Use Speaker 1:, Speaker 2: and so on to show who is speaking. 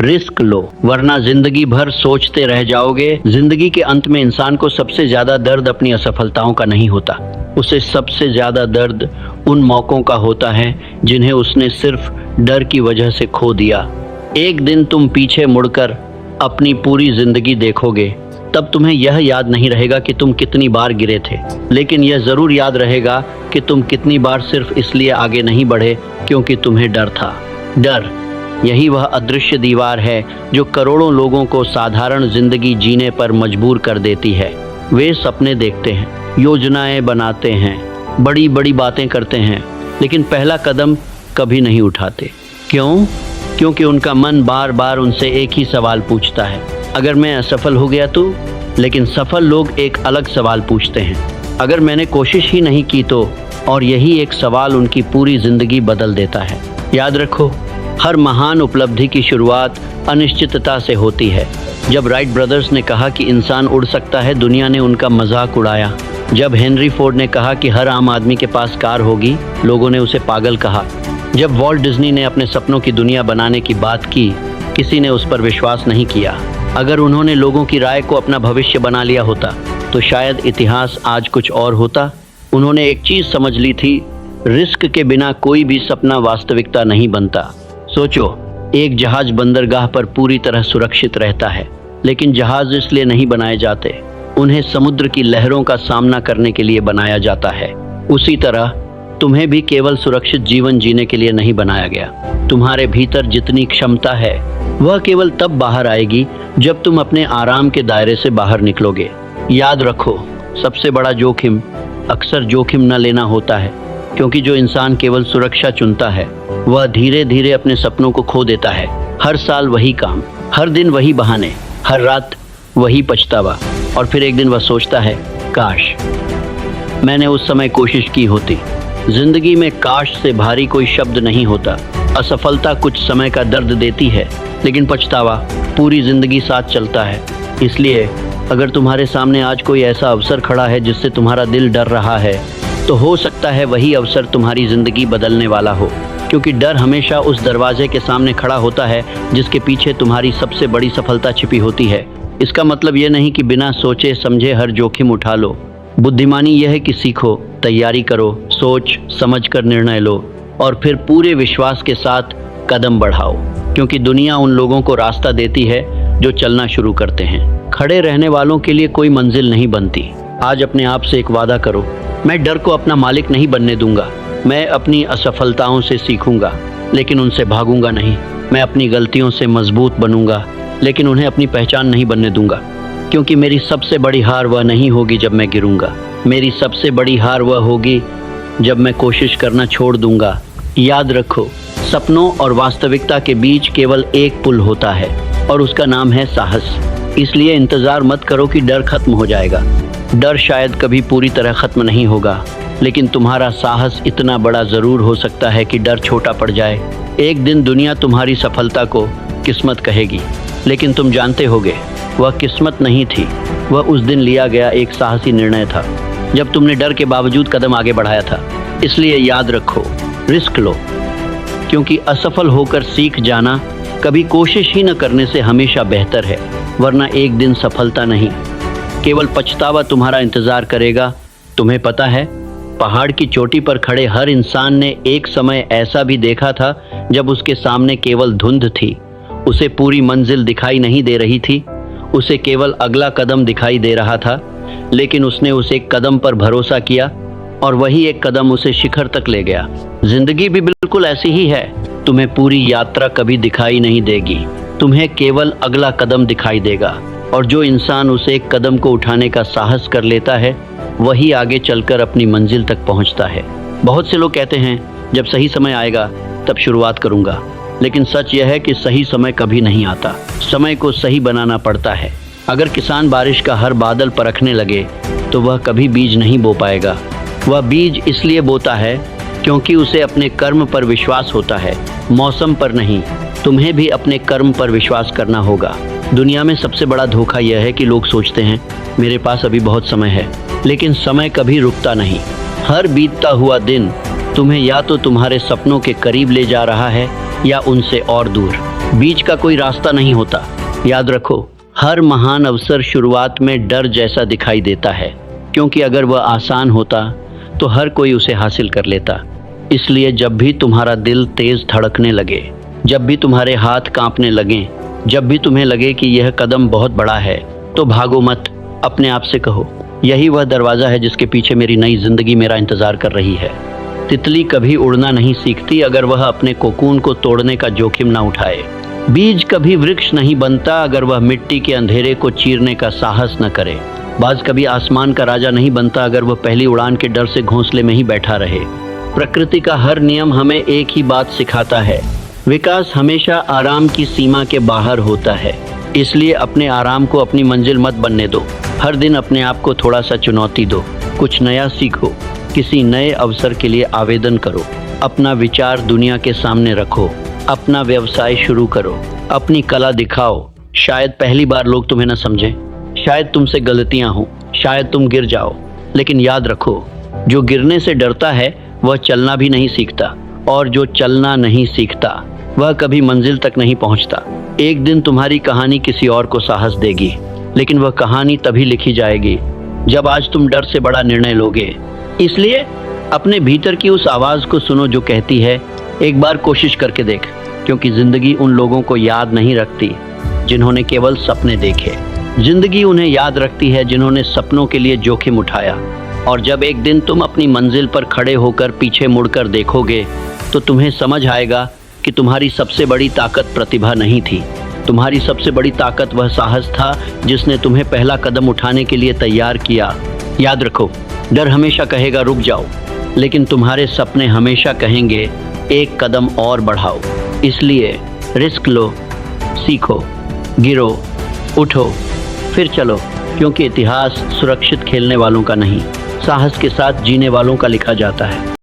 Speaker 1: Risk लो, वरना जिंदगी भर सोचते रह जाओगे। जिंदगी के अंत में इंसान को सबसे ज्यादा दर्द अपनी असफलताओं का नहीं होता, उसे सबसे ज्यादा दर्द उन मौकों का होता है जिन्हें उसने सिर्फ डर की वजह से खो दिया। एक दिन तुम पीछे मुड़कर अपनी पूरी जिंदगी देखोगे, तब तुम्हें यह याद नहीं रहेगा कि तुम कितनी बार गिरे थे, लेकिन यह जरूर याद रहेगा कि तुम कितनी बार सिर्फ इसलिए आगे नहीं बढ़े क्योंकि तुम्हें डर था। डर, यही वह अदृश्य दीवार है जो करोड़ों लोगों को साधारण जिंदगी जीने पर मजबूर कर देती है। वे सपने देखते हैं, योजनाएं बनाते हैं, बड़ी बड़ी बातें करते हैं, लेकिन पहला कदम कभी नहीं उठाते। क्यों? क्योंकि उनका मन बार बार उनसे एक ही सवाल पूछता है, अगर मैं असफल हो गया तो? लेकिन सफल लोग एक अलग सवाल पूछते हैं, अगर मैंने कोशिश ही नहीं की तो? और यही एक सवाल उनकी पूरी जिंदगी बदल देता है। याद रखो, हर महान उपलब्धि की शुरुआत अनिश्चितता से होती है। जब राइट ब्रदर्स ने कहा कि इंसान उड़ सकता है, दुनिया ने उनका मजाक उड़ाया। जब हेनरी फोर्ड ने कहा कि हर आम आदमी के पास कार होगी, लोगों ने उसे पागल कहा। जब वॉल्ट डिज्नी ने अपने सपनों की दुनिया बनाने की बात की, किसी ने उस पर विश्वास नहीं किया। अगर उन्होंने लोगों की राय को अपना भविष्य बना लिया होता तो शायद इतिहास आज कुछ और होता। उन्होंने एक चीज समझ ली थी, रिस्क के बिना कोई भी सपना वास्तविकता नहीं बनता। सोचो, एक जहाज बंदरगाह पर पूरी तरह सुरक्षित रहता है, लेकिन जहाज इसलिए नहीं बनाए जाते, उन्हें समुद्र की लहरों का सामना करने के लिए बनाया जाता है। उसी तरह तुम्हें भी केवल सुरक्षित जीवन जीने के लिए नहीं बनाया गया। तुम्हारे भीतर जितनी क्षमता है वह केवल तब बाहर आएगी जब तुम अपने आराम के दायरे से बाहर निकलोगे। याद रखो, सबसे बड़ा जोखिम अक्सर जोखिम न लेना होता है, क्योंकि जो इंसान केवल सुरक्षा चुनता है वह धीरे धीरे अपने सपनों को खो देता है। हर साल वही काम, हर दिन वही बहाने, हर रात वही पछतावा, और फिर एक दिन वह सोचता है, काश मैंने उस समय कोशिश की होती। जिंदगी में काश से भारी कोई शब्द नहीं होता। असफलता कुछ समय का दर्द देती है, लेकिन पछतावा पूरी जिंदगी साथ चलता है। इसलिए अगर तुम्हारे सामने आज कोई ऐसा अवसर खड़ा है जिससे तुम्हारा दिल डर रहा है, तो हो सकता है वही अवसर तुम्हारी जिंदगी बदलने वाला हो, क्योंकि डर हमेशा उस दरवाजे के सामने खड़ा होता है जिसके पीछे तुम्हारी सबसे बड़ी सफलता छिपी होती है। इसका मतलब यह नहीं कि बिना सोचे समझे हर जोखिम उठा लो। बुद्धिमानी यह है कि सीखो, तैयारी करो, सोच समझ कर निर्णय लो, और फिर पूरे विश्वास के साथ कदम बढ़ाओ, क्योंकि दुनिया उन लोगों को रास्ता देती है जो चलना शुरू करते हैं। खड़े रहने वालों के लिए कोई मंजिल नहीं बनती। आज अपने आप से एक वादा करो, मैं डर को अपना मालिक नहीं बनने दूंगा। मैं अपनी असफलताओं से सीखूंगा, लेकिन उनसे भागूंगा नहीं। मैं अपनी गलतियों से मजबूत बनूंगा, लेकिन उन्हें अपनी पहचान नहीं बनने दूंगा, क्योंकि मेरी सबसे बड़ी हार वह नहीं होगी जब मैं गिरूंगा। मेरी सबसे बड़ी हार वह होगी जब मैं कोशिश करना छोड़ दूंगा। याद रखो, सपनों और वास्तविकता के बीच केवल एक पुल होता है, और उसका नाम है साहस। इसलिए इंतजार मत करो कि डर खत्म हो जाएगा। डर शायद कभी पूरी तरह खत्म नहीं होगा, लेकिन तुम्हारा साहस इतना बड़ा जरूर हो सकता है कि डर छोटा पड़ जाए। एक दिन दुनिया तुम्हारी सफलता को किस्मत कहेगी, लेकिन तुम जानते होगे वह किस्मत नहीं थी, वह उस दिन लिया गया एक साहसी निर्णय था जब तुमने डर के बावजूद कदम आगे बढ़ाया था। इसलिए याद रखो, रिस्क लो, क्योंकि असफल होकर सीख जाना कभी कोशिश ही न करने से हमेशा बेहतर है, वरना एक दिन सफलता नहीं, केवल पछतावा तुम्हारा इंतजार करेगा। तुम्हें पता है, पहाड़ की चोटी पर खड़े हर इंसान ने एक समय ऐसा भी देखा था जब उसके सामने केवल धुंध थी। उसे पूरी मंजिल दिखाई नहीं दे रही थी, उसे केवल अगला कदम दिखाई दे रहा था, लेकिन उसने उस एक कदम पर भरोसा किया, और वही एक कदम उसे शिखर तक ले गया। जिंदगी भी बिल्कुल ऐसी ही है। तुम्हें पूरी यात्रा कभी दिखाई नहीं देगी, तुम्हें केवल अगला कदम दिखाई देगा, और जो इंसान उस एक कदम को उठाने का साहस कर लेता है वही आगे चलकर अपनी मंजिल तक पहुंचता है। बहुत से लोग कहते हैं, जब सही समय आएगा तब शुरुआत करूंगा, लेकिन सच यह है कि सही समय कभी नहीं आता। समय को सही बनाना पड़ता है। अगर किसान बारिश का हर बादल परखने लगे तो वह कभी बीज नहीं बो पाएगा। वह बीज इसलिए बोता है क्योंकि उसे अपने कर्म पर विश्वास होता है, मौसम पर नहीं। तुम्हें भी अपने कर्म पर विश्वास करना होगा। दुनिया में सबसे बड़ा धोखा यह है कि लोग सोचते हैं मेरे पास अभी बहुत समय है, लेकिन समय कभी रुकता नहीं। हर बीतता हुआ दिन तुम्हें या तो तुम्हारे सपनों के करीब ले जा रहा है या उनसे और दूर। बीच का कोई रास्ता नहीं होता। याद रखो, हर महान अवसर शुरुआत में डर जैसा दिखाई देता है, क्योंकि अगर वह आसान होता तो हर कोई उसे हासिल कर लेता। इसलिए जब भी तुम्हारा दिल तेज धड़कने लगे, जब भी तुम्हारे हाथ कांपने लगें, जब भी तुम्हें लगे कि यह कदम बहुत बड़ा है, तो भागो मत। अपने आप से कहो, यही वह दरवाज़ा है जिसके पीछे मेरी नई जिंदगी मेरा इंतजार कर रही है। तितली कभी उड़ना नहीं सीखती अगर वह अपने कोकून को तोड़ने का जोखिम ना उठाए। बीज कभी वृक्ष नहीं बनता अगर वह मिट्टी के अंधेरे को चीरने का साहस न करे। बाज कभी आसमान का राजा नहीं बनता अगर वह पहली उड़ान के डर से घोंसले में ही बैठा रहे। प्रकृति का हर नियम हमें एक ही बात सिखाता है, विकास हमेशा आराम की सीमा के बाहर होता है। इसलिए अपने आराम को अपनी मंजिल मत बनने दो। हर दिन अपने आप को थोड़ा सा चुनौती दो, कुछ नया सीखो, किसी नए अवसर के लिए आवेदन करो, अपना विचार दुनिया के सामने रखो, अपना व्यवसाय शुरू करो, अपनी कला दिखाओ। शायद पहली बार लोग तुम्हें न समझें, शायद तुमसे गलतियां हो, शायद तुम गिर जाओ, लेकिन याद रखो, जो गिरने से डरता है वह चलना भी नहीं सीखता, और जो चलना नहीं सीखता वह कभी मंजिल तक नहीं पहुंचता। एक दिन तुम्हारी कहानी किसी और को साहस देगी, लेकिन वह कहानी तभी लिखी जाएगी जब आज तुम डर से बड़ा निर्णय लोगे। इसलिए अपने भीतर की उस आवाज़ को सुनो जो कहती है, एक बार कोशिश करके देख, क्योंकि जिंदगी उन लोगों को याद नहीं रखती जिन्होंने केवल सपने देखे। जिंदगी उन्हें याद रखती है जिन्होंने सपनों के लिए जोखिम उठाया। और जब एक दिन तुम अपनी मंजिल पर खड़े होकर पीछे मुड़कर देखोगे, तो तुम्हें समझ आएगा कि तुम्हारी सबसे बड़ी ताकत प्रतिभा नहीं थी, तुम्हारी सबसे बड़ी ताकत वह साहस था जिसने तुम्हें पहला कदम उठाने के लिए तैयार किया। याद रखो, डर हमेशा कहेगा रुक जाओ, लेकिन तुम्हारे सपने हमेशा कहेंगे एक कदम और बढ़ाओ। इसलिए रिस्क लो, सीखो, गिरो, उठो, फिर चलो, क्योंकि इतिहास सुरक्षित खेलने वालों का नहीं, साहस के साथ जीने वालों का लिखा जाता है।